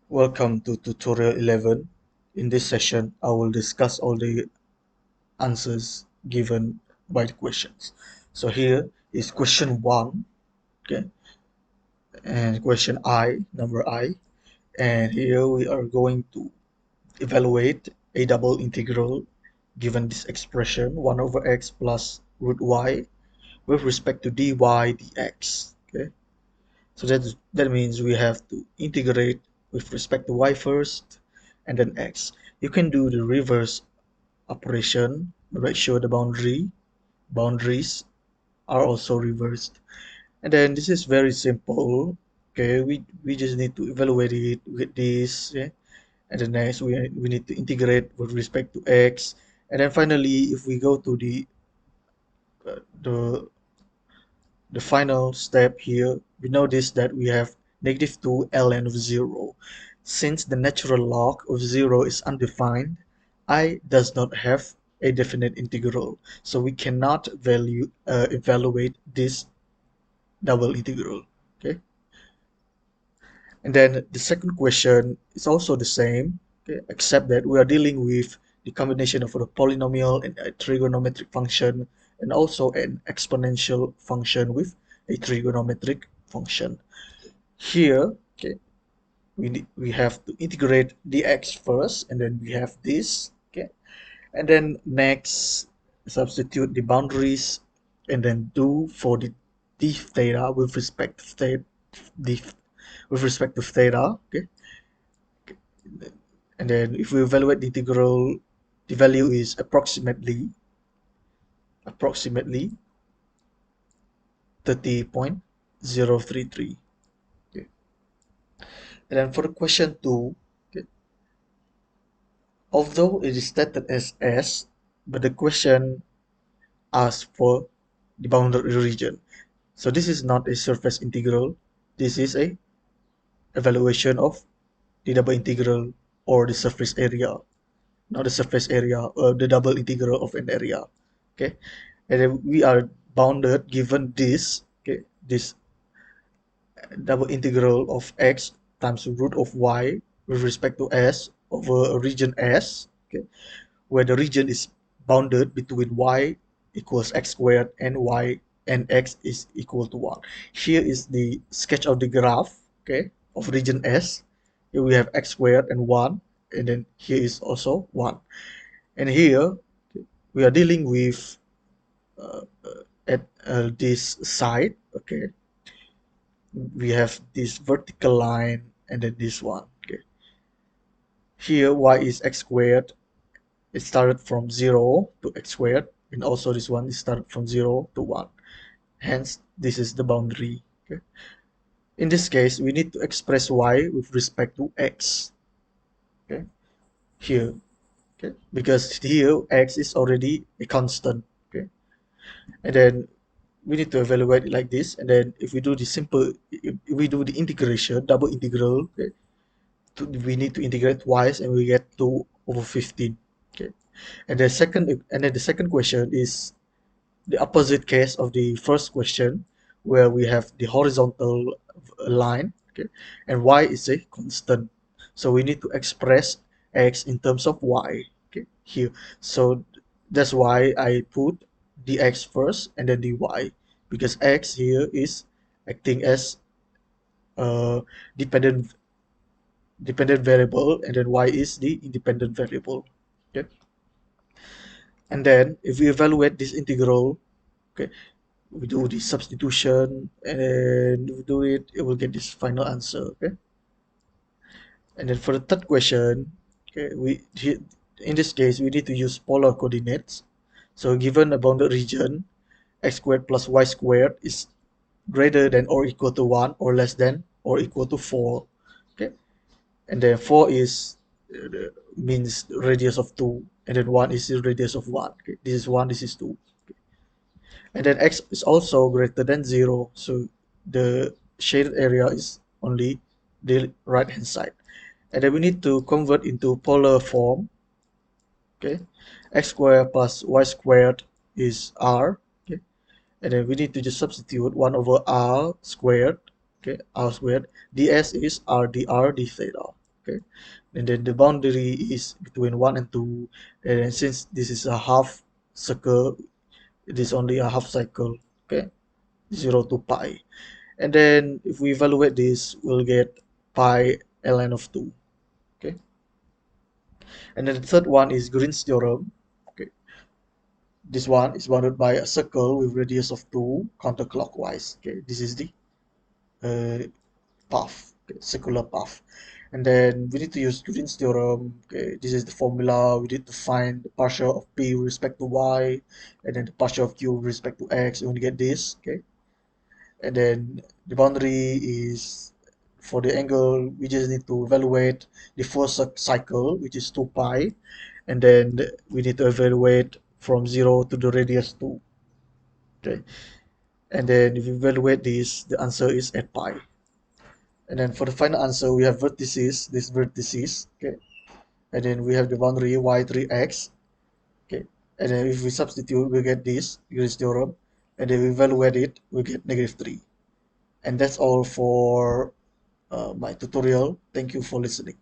Welcome to tutorial 11. In this session, I will discuss all the answers given by the questions. So here is question 1, okay, and question number I, and here we are going to evaluate a double integral given this expression 1 over x plus root y with respect to dy dx, okay. So that means we have to integrate with respect to y first and then x. You can do the reverse operation, make sure the boundaries are also reversed. And then this is very simple. Okay, we just need to evaluate it with this, yeah? And then next we need to integrate with respect to x. And then finally, if we go to uh, the the final step here, we notice that we have -2 ln of 0. Since the natural log of 0 is undefined, I does not have a definite integral, so we cannot evaluate this double integral. Okay, and then the second question is also the same, okay, except that we are dealing with the combination of a polynomial and a trigonometric function, and also an exponential function with a trigonometric function. Here, okay, we have to integrate dx first, and then we have this, okay, and then next substitute the boundaries, and then do for the d theta with respect to d with respect to theta, okay, and then if we evaluate the integral, the value is approximately 30.033. Okay. And then for the question 2, okay, although it is stated as S, but the question asks for the boundary region. So this is not a surface integral. This is a evaluation of the double integral or the surface area, not the surface area, or the double integral of an area. Okay, and then we are bounded given this. Okay, this double integral of x times root of y with respect to s over a region S, okay, where the region is bounded between y equals x squared and y and x is equal to 1. Here is the sketch of the graph, okay, of region S. Here we have x squared and 1, and then here is also 1. And here we are dealing with uh, at this side, okay, we have this vertical line and then this one, okay. Here y is x squared. It started from 0 to x squared, and also this one is started from 0 to 1. Hence, this is the boundary. Okay. In this case, we need to express y with respect to x. Okay. Here, okay, because here x is already a constant. Okay, and then we need to evaluate it like this. And then if we do the simple, if we do the integration, double integral, okay, we need to integrate twice, and we get 2 over 15. Okay, and then the second question is the opposite case of the first question, where we have the horizontal line, okay, and y is a constant, so we need to express x in terms of y, okay, here. So that's why I put dx first and then dy, because x here is acting as a dependent variable, and then y is the independent variable, okay. And then if we evaluate this integral, okay, we do the substitution and we do it, it will get this final answer, okay. And then for the third question, okay, in this case we need to use polar coordinates. So given a bounded region, x squared plus y squared is greater than or equal to 1 or less than or equal to 4, okay. And then 4 is means radius of 2, and then 1 is the radius of 1, okay. This is 1, this is 2, and then x is also greater than 0, so the shaded area is only the right hand side. And then we need to convert into polar form, okay. X squared plus y squared is r, okay. And then we need to just substitute 1 over r squared, okay, r squared. Ds is r dr d theta. okay? And then the boundary is between 1 and 2, and since this is a half circle, it is only a half cycle, okay? 0 to pi. And then if we evaluate this, we'll get pi ln of 2, okay? And then the third one is Green's theorem, okay? This one is bounded by a circle with radius of 2 counterclockwise, okay? This is the uh, path, okay, circular path. And then we need to use Green's theorem. Okay, this is the formula. We need to find the partial of p with respect to y, and then the partial of q with respect to x. And we get this. Okay, and then the boundary is for the angle. We just need to evaluate the first cycle, which is 2 pi, and then we need to evaluate from 0 to the radius 2. Okay, and then if we evaluate this, the answer is at pi. And then for the final answer, we have vertices, this vertices, okay, and then we have the boundary y3x, okay, and then if we substitute, we get this Euclid's theorem, and then we evaluate it, we get -3. And that's all for my tutorial. Thank you for listening.